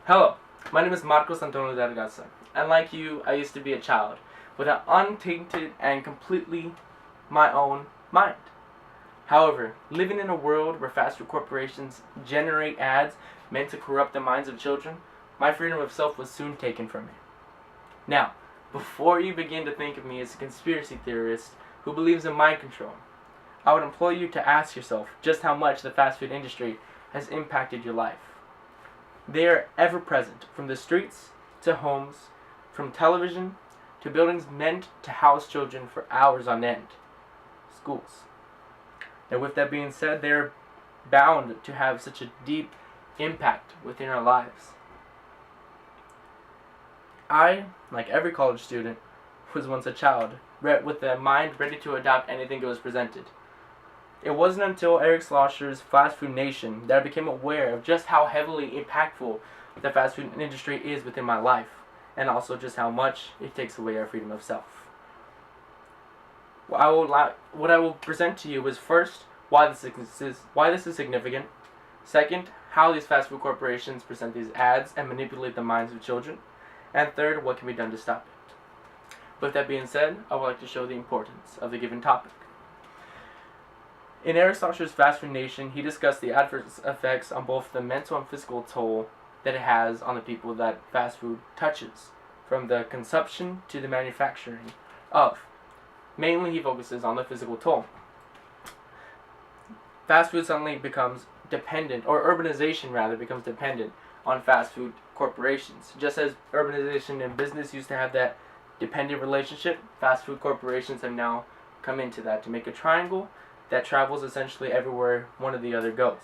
Hello, my name is Marcos Antonio de Garza, and like you, I used to be a child with an untainted and completely my own mind. However, living in a world where fast food corporations generate ads meant to corrupt the minds of children, my freedom of self was soon taken from me. Now, before you begin to think of me as a conspiracy theorist who believes in mind control, I would implore you to ask yourself just how much the fast food industry has impacted your life. They are ever present, from the streets to homes, from television to buildings meant to house children for hours on end, schools. And with that being said, they're bound to have such a deep impact within our lives. I, like every college student, was once a child, with a mind ready to adopt anything that was presented. It wasn't until Eric Schlosser's Fast Food Nation that I became aware of just how heavily impactful the fast food industry is within my life, and also just how much it takes away our freedom of self. What I will present to you is first, why this is significant. Second, how these fast food corporations present these ads and manipulate the minds of children. And third, what can be done to stop it. With that being said, I would like to show the importance of the given topic. In Eric Schlosser's Fast Food Nation, he discussed the adverse effects on both the mental and physical toll that it has on the people that fast food touches, from the consumption to the manufacturing of. Mainly, he focuses on the physical toll. Fast food suddenly becomes dependent, or urbanization rather, becomes dependent on fast food corporations. Just as urbanization and business used to have that dependent relationship, fast food corporations have now come into that to make a triangle that travels essentially everywhere one or the other goes.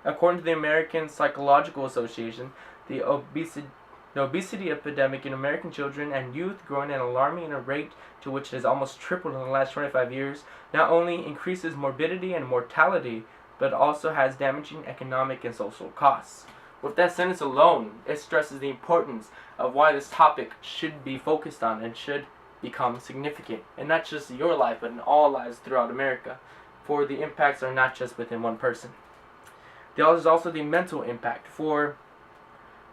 According to the American Psychological Association, the obesity epidemic in American children and youth, growing at an alarming rate to which it has almost tripled in the last 25 years, not only increases morbidity and mortality, but also has damaging economic and social costs. With that sentence alone, it stresses the importance of why this topic should be focused on and should become significant, and not just your life, but in all lives throughout America, for the impacts are not just within one person. There is also the mental impact. For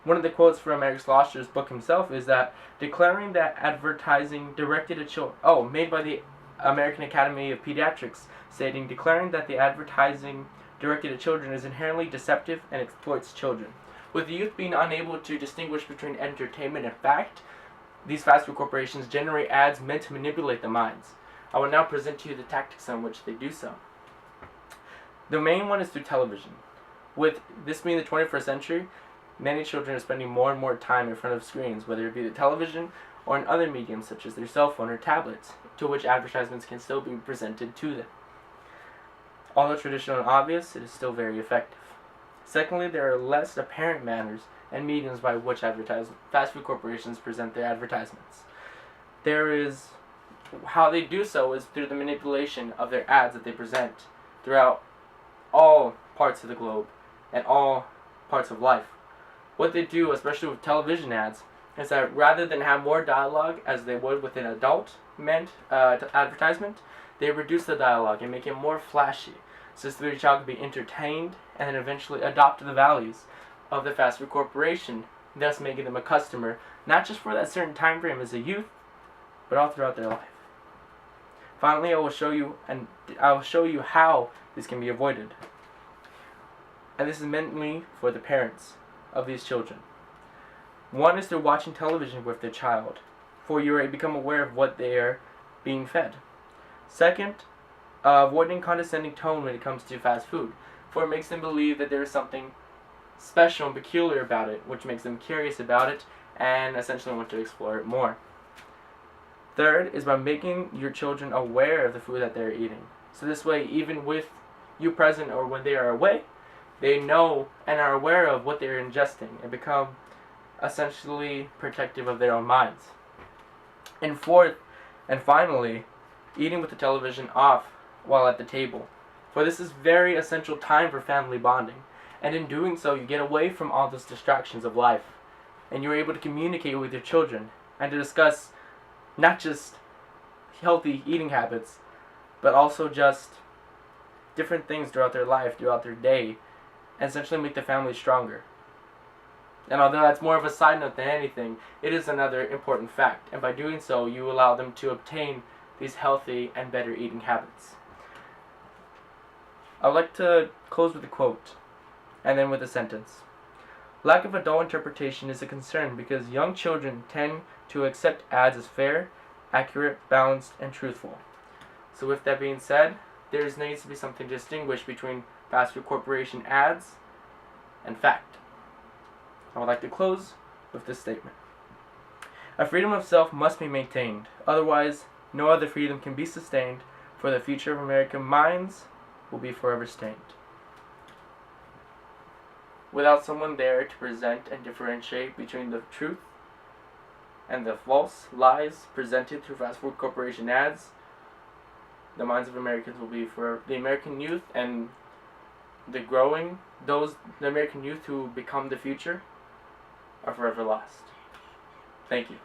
one of the quotes from Eric Schlosser's book himself is that declaring that advertising directed at children, made by the American Academy of Pediatrics, stating declaring that the advertising directed at children is inherently deceptive and exploits children. With the youth being unable to distinguish between entertainment and fact, these fast food corporations generate ads meant to manipulate the minds. I will now present to you the tactics on which they do so. The main one is through television. With this being the 21st century, many children are spending more and more time in front of screens, whether it be the television or in other mediums such as their cell phone or tablets, to which advertisements can still be presented to them. Although traditional and obvious, it is still very effective. Secondly, there are less apparent manners and mediums by which fast food corporations present their advertisements. How they do so is through the manipulation of their ads that they present throughout all parts of the globe and all parts of life. What they do, especially with television ads, is that rather than have more dialogue as they would with an adult advertisement, they reduce the dialogue and make it more flashy, so the child can be entertained and then eventually adopt the values of the fast food corporation, thus making them a customer, not just for that certain time frame as a youth, but all throughout their life. Finally, I will show you how this can be avoided. And this is mainly for the parents of these children. One is through watching television with their child, for you become aware of what they are being fed. Second, avoiding condescending tone when it comes to fast food, for it makes them believe that there is something special and peculiar about it, which makes them curious about it and essentially want to explore it more. Third is by making your children aware of the food that they're eating. So this way, even with you present or when they are away, they know and are aware of what they're ingesting and become essentially protective of their own minds. And fourth, and finally, eating with the television off while at the table. For this is very essential time for family bonding. And in doing so, you get away from all those distractions of life. And you're able to communicate with your children and to discuss not just healthy eating habits, but also just different things throughout their life, throughout their day, and essentially make the family stronger. And although that's more of a side note than anything, it is another important fact. And by doing so, you allow them to obtain these healthy and better eating habits. I would like to close with a quote, and then with a sentence. Lack of adult interpretation is a concern because young children tend to accept ads as fair, accurate, balanced, and truthful. So with that being said, there needs to be something to distinguish between fast food corporation ads and fact. I would like to close with this statement. A freedom of self must be maintained, otherwise no other freedom can be sustained, for the future of American minds will be forever stained. Without someone there to present and differentiate between the truth and the false lies presented through fast food corporation ads, the minds of Americans will be for the American youth and the American youth who become the future are forever lost. Thank you.